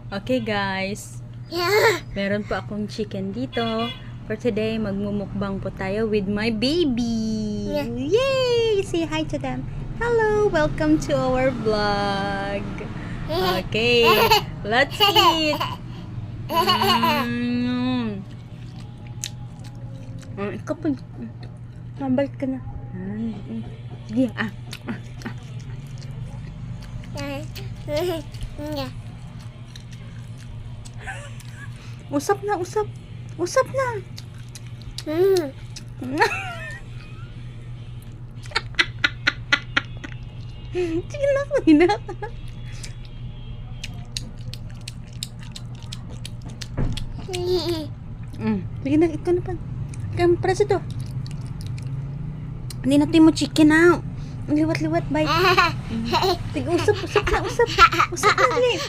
Okay guys, meron po akong chicken dito. For today, magmumukbang po tayo with my baby. Yay! Say hi to them. Hello! Welcome to our vlog. Okay, let's eat. Ikaw po, mabalik ka na. Sige, Usap na, usap. Usap na. Sige na, kuhin na. Sige na, ikaw na pa. Ikaw, para sa to. Hindi natin mo chicken na. Liwat-liwat, bye. Sige, usap, usap na, usap. Usap na, dali.